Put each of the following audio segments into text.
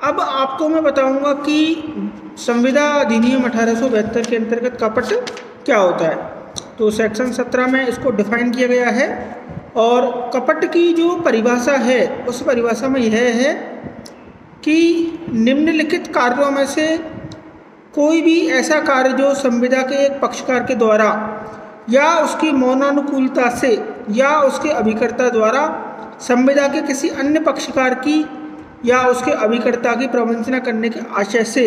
अब आपको मैं बताऊंगा कि संविदा अधिनियम 1872 के अंतर्गत कपट क्या होता है। तो सेक्शन 17 में इसको डिफाइन किया गया है और कपट की जो परिभाषा है उस परिभाषा में यह है कि निम्नलिखित कार्यों में से कोई भी ऐसा कार्य जो संविदा के एक पक्षकार के द्वारा या उसकी मौनानुकूलता से या उसके अभिकर्ता द्वारा संविदा के किसी अन्य पक्षकार की या उसके अभिकर्ता की प्रवंचना करने के आशय से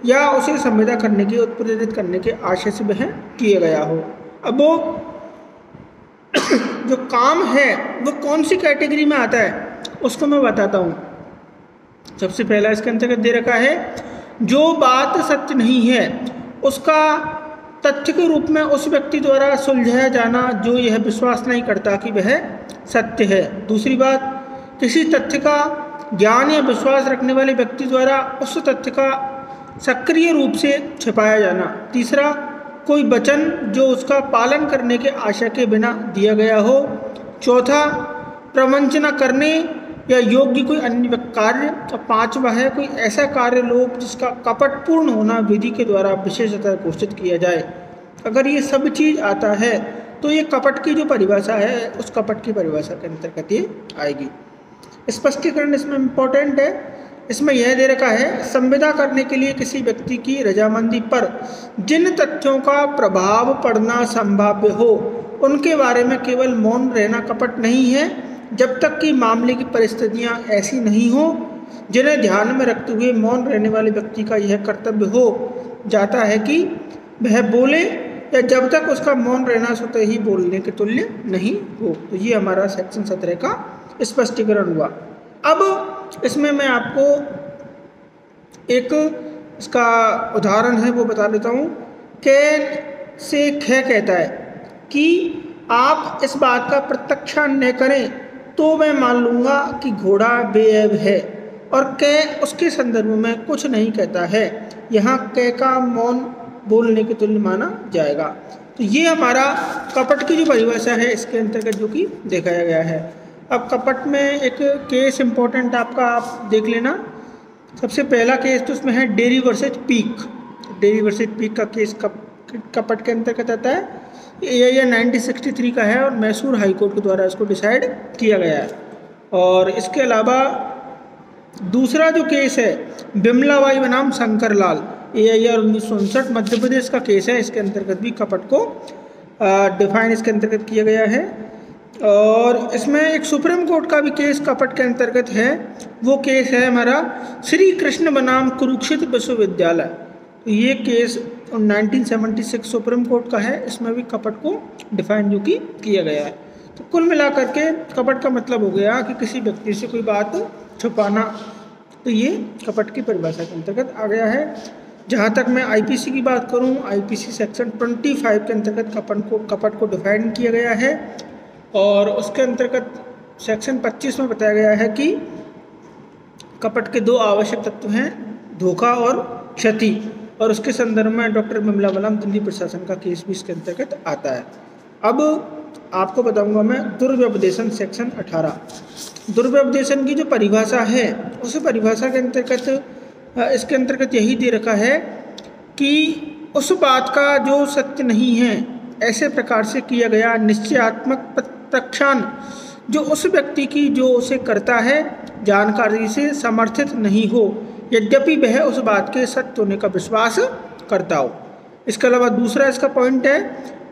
या उसे संविदा करने की उत्प्रेरित करने के आशय से वह किया गया हो। अब वो जो काम है वो कौन सी कैटेगरी में आता है उसको मैं बताता हूँ। सबसे पहला इसके अंतर्गत दे रखा है, जो बात सत्य नहीं है उसका तथ्य के रूप में उस व्यक्ति द्वारा सुलझाया जाना जो यह विश्वास नहीं करता कि वह सत्य है। दूसरी बात, किसी तथ्य का ज्ञान या विश्वास रखने वाले व्यक्ति द्वारा उस तथ्य का सक्रिय रूप से छिपाया जाना। तीसरा, कोई वचन जो उसका पालन करने के आशा के बिना दिया गया हो। चौथा, प्रवंचना करने या योग्य कोई अन्य कार्य। और पांचवा है, कोई ऐसा कार्य लोप जिसका कपटपूर्ण होना विधि के द्वारा विशेषतः घोषित किया जाए। अगर ये सब चीज़ आता है तो ये कपट की जो परिभाषा है उस कपट की परिभाषा के अंतर्गत ये आएगी। स्पष्टीकरण इसमें इम्पोर्टेंट है। इसमें यह दे रखा है, संविदा करने के लिए किसी व्यक्ति की रजामंदी पर जिन तथ्यों का प्रभाव पड़ना संभाव्य हो उनके बारे में केवल मौन रहना कपट नहीं है, जब तक कि मामले की परिस्थितियां ऐसी नहीं हो जिन्हें ध्यान में रखते हुए मौन रहने वाले व्यक्ति का यह कर्तव्य हो जाता है कि वह बोले, या जब तक उसका मौन रहना स्वतः ही बोलने के तुल्य नहीं हो। तो ये हमारा सेक्शन 17 का स्पष्टीकरण हुआ। अब इसमें मैं आपको एक इसका उदाहरण है वो बता देता हूँ। कै से ख कहता है कि आप इस बात का प्रत्यक्षान्वय करें तो मैं मान लूँगा कि घोड़ा बेऐब है, और कै उसके संदर्भ में कुछ नहीं कहता है। यहाँ कै का मौन बोलने के तुल्य माना जाएगा। तो ये हमारा कपट की जो परिभाषा है इसके अंतर्गत जो कि दिखाया गया है। अब कपट में एक केस इम्पोर्टेंट आपका आप देख लेना। सबसे पहला केस तो उसमें है dairy versus peak. Dairy versus peak का केस कपट के अंतर्गत आता है। ये 1963 का है और मैसूर हाई कोर्ट के द्वारा इसको डिसाइड किया गया है। और इसके अलावा दूसरा जो केस है बिमलाबाई बनाम शंकर लाल, AIR 1959 मध्य प्रदेश का केस है। इसके अंतर्गत भी कपट को डिफाइन इसके अंतर्गत किया गया है। और इसमें एक सुप्रीम कोर्ट का भी केस कपट के अंतर्गत है। वो केस है हमारा श्री कृष्ण बनाम कुरुक्षेत्र विश्वविद्यालय। तो ये केस 1976 सुप्रीम कोर्ट का है। इसमें भी कपट को डिफाइन जो कि किया गया है। तो कुल मिलाकर के कपट का मतलब हो गया कि किसी व्यक्ति से कोई बात छुपाना। तो ये कपट की परिभाषा के अंतर्गत आ गया है। जहाँ तक मैं IPC की बात करूँ, IPC सेक्शन 25 के अंतर्गत कपट को डिफाइन किया गया है। और उसके अंतर्गत सेक्शन 25 में बताया गया है कि कपट के 2 आवश्यक तत्व हैं, धोखा और क्षति। और उसके संदर्भ में डॉक्टर बिमला बनाम दिल्ली प्रशासन का केस भी इसके अंतर्गत आता है। अब आपको बताऊंगा मैं दुर्व्यपदेशन सेक्शन 18। दुर्व्यपदेशन की जो परिभाषा है उस परिभाषा के अंतर्गत इसके अंतर्गत यही दे रखा है कि उस बात का जो सत्य नहीं है ऐसे प्रकार से किया गया निश्चयात्मक प्रक्षान जो उस व्यक्ति की जो उसे करता है जानकारी से समर्थित नहीं हो, यद्यपि वह उस बात के सत्य होने का विश्वास करता हो। इसके अलावा दूसरा इसका पॉइंट है,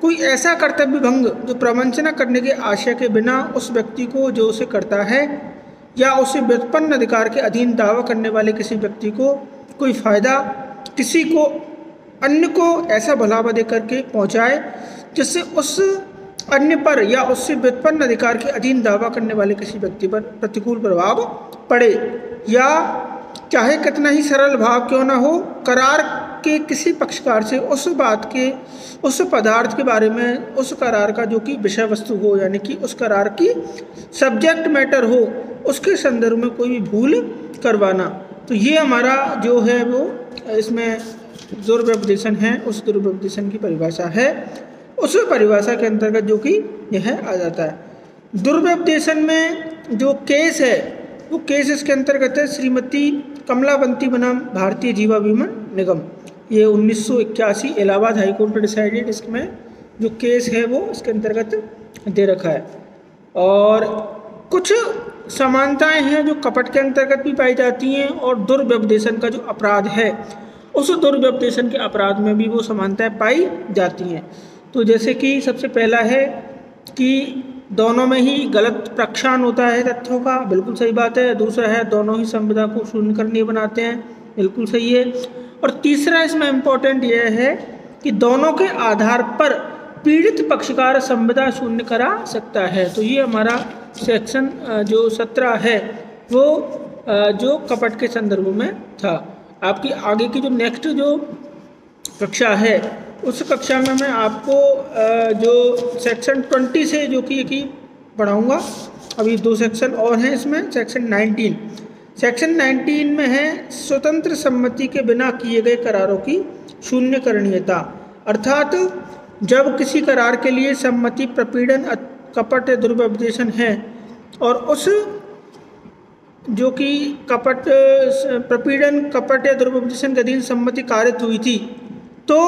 कोई ऐसा कर्तव्य भंग जो प्रवंचना करने के आशय के बिना उस व्यक्ति को जो उसे करता है या उसे व्युत्पन्न अधिकार के अधीन दावा करने वाले किसी व्यक्ति को कोई फायदा किसी को अन्य को ऐसा भलावा दे करके पहुँचाए जिससे उस अन्य पर या उससे व्युत्पन्न अधिकार के अधीन दावा करने वाले किसी व्यक्ति पर प्रतिकूल प्रभाव पड़े, या चाहे कितना ही सरल भाव क्यों न हो, करार के किसी पक्षकार से उस बात के उस पदार्थ के बारे में उस करार का जो कि विषय वस्तु हो यानी कि उस करार की सब्जेक्ट मैटर हो उसके संदर्भ में कोई भी भूल करवाना। तो ये हमारा जो है वो इसमें दुर्व्यपदेशन है, उस दुर्व्यपदेशन की परिभाषा है, उस परिभाषा के अंतर्गत जो कि यह आ जाता है। दुर्व्यपदेशन में जो केस है वो केस इसके अंतर्गत है श्रीमती कमलावंती बनाम भारतीय जीवा विमन निगम, ये 1981 इलाहाबाद हाईकोर्ट ने डिसाइडेड, इसमें जो केस है वो इसके अंतर्गत दे रखा है। और कुछ समानताएं हैं जो कपट के अंतर्गत भी पाई जाती हैं और दुर्व्यपदेशन का जो अपराध है उस दुर्व्यपदेशन के अपराध में भी वो समानताएं पाई जाती हैं। तो जैसे कि सबसे पहला है कि दोनों में ही गलत प्रक्षालन होता है तथ्यों का, बिल्कुल सही बात है। दूसरा है दोनों ही संविदा को शून्य करणीय बनाते हैं, बिल्कुल सही है। और तीसरा इसमें इम्पोर्टेंट यह है कि दोनों के आधार पर पीड़ित पक्षकार संविदा शून्य करा सकता है। तो ये हमारा सेक्शन जो 17 है वो जो कपट के संदर्भ में था। आपकी आगे की जो नेक्स्ट जो कक्षा है उस कक्षा में मैं आपको जो सेक्शन 20 से जो कि पढ़ाऊँगा। अभी 2 सेक्शन और हैं इसमें। सेक्शन 19 में है स्वतंत्र सम्मति के बिना किए गए करारों की शून्य करणीयता, अर्थात जब किसी करार के लिए सम्मति प्रपीड़न कपट या दुर्व्यपदेशन है और उस जो कि कपट प्रपीड़न कपट या दुर्व्यपदेशन के अधीन सम्मति कारित हुई थी, तो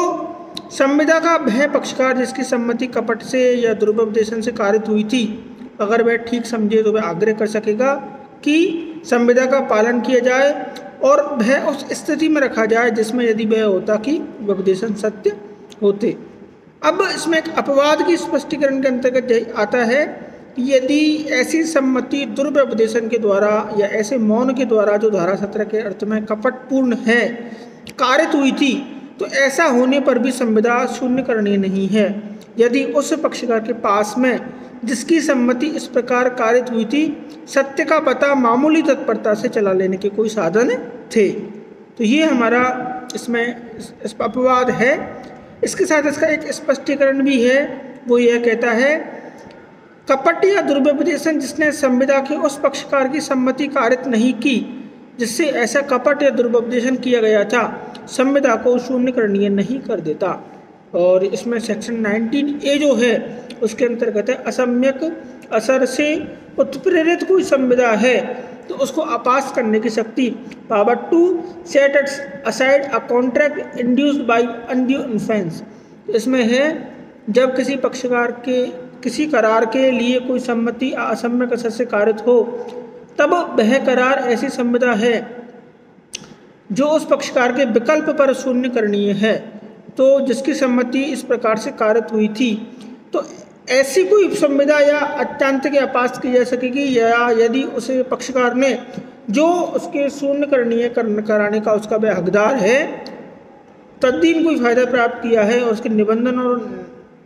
संविदा का वह पक्षकार जिसकी सम्मति कपट से या दुर्व्यपदेशन से कारित हुई थी, अगर वह ठीक समझे तो वह आग्रह कर सकेगा कि संविदा का पालन किया जाए और वह उस स्थिति में रखा जाए जिसमें यदि वह होता कि व्यपदेशन सत्य होते। अब इसमें एक अपवाद की स्पष्टीकरण के अंतर्गत आता है कि यदि ऐसी सम्मति दुर्व्यपदेशन के द्वारा या ऐसे मौन के द्वारा जो धारा 17 के अर्थ में कपटपूर्ण है कारित हुई थी, तो ऐसा होने पर भी संविदा शून्य करणीय नहीं है यदि उस पक्षकार के पास में जिसकी सम्मति इस प्रकार कारित हुई थी सत्य का पता मामूली तत्परता से चला लेने के कोई साधन थे। तो ये हमारा इसमें अपवाद है। इसके साथ इसका एक स्पष्टीकरण भी है, वो यह कहता है कपट या दुर्व्यपदेशन जिसने संविदा के उस पक्षकार की सम्मति कारित नहीं की जिससे ऐसा कपट या दुर्व्यपदेशन किया गया था, संविदा को शून्य करणीय नहीं कर देता। और इसमें सेक्शन 19A जो है उसके अंतर्गत है असम्यक असर से उत्प्रेरित कोई संविदा है तो उसको अपास करने की शक्ति, power to set aside a contract induced by undue influence. इसमें है जब किसी पक्षकार के किसी करार के लिए कोई सम्मति असम्यक असर से कारित हो, तब वह करार ऐसी संविदा है जो उस पक्षकार के विकल्प पर शून्य करणीय है। तो जिसकी सम्मति इस प्रकार से कारित हुई थी, तो ऐसी कोई संविदा या अत्यंत के अपास की जा सकेगी या यदि उस पक्षकार ने जो उसके शून्य करणीय कराने का उसका वह हकदार है तद्दीन कोई फायदा प्राप्त किया है और उसके निबंधन और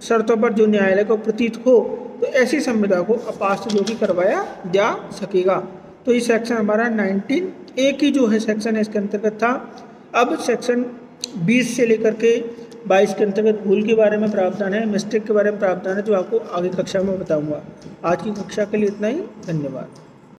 शर्तों पर जो न्यायालय को प्रतीत हो, तो ऐसी संविदा को अपास जो कि करवाया जा सकेगा। तो ये सेक्शन हमारा 19A की जो है सेक्शन है इसके अंतर्गत था। अब सेक्शन 20 से लेकर के 22 के अंतर्गत भूल के बारे में प्रावधान है, मिस्टेक के बारे में प्रावधान है, जो आपको आगे कक्षा में बताऊंगा। आज की कक्षा के लिए इतना ही, धन्यवाद।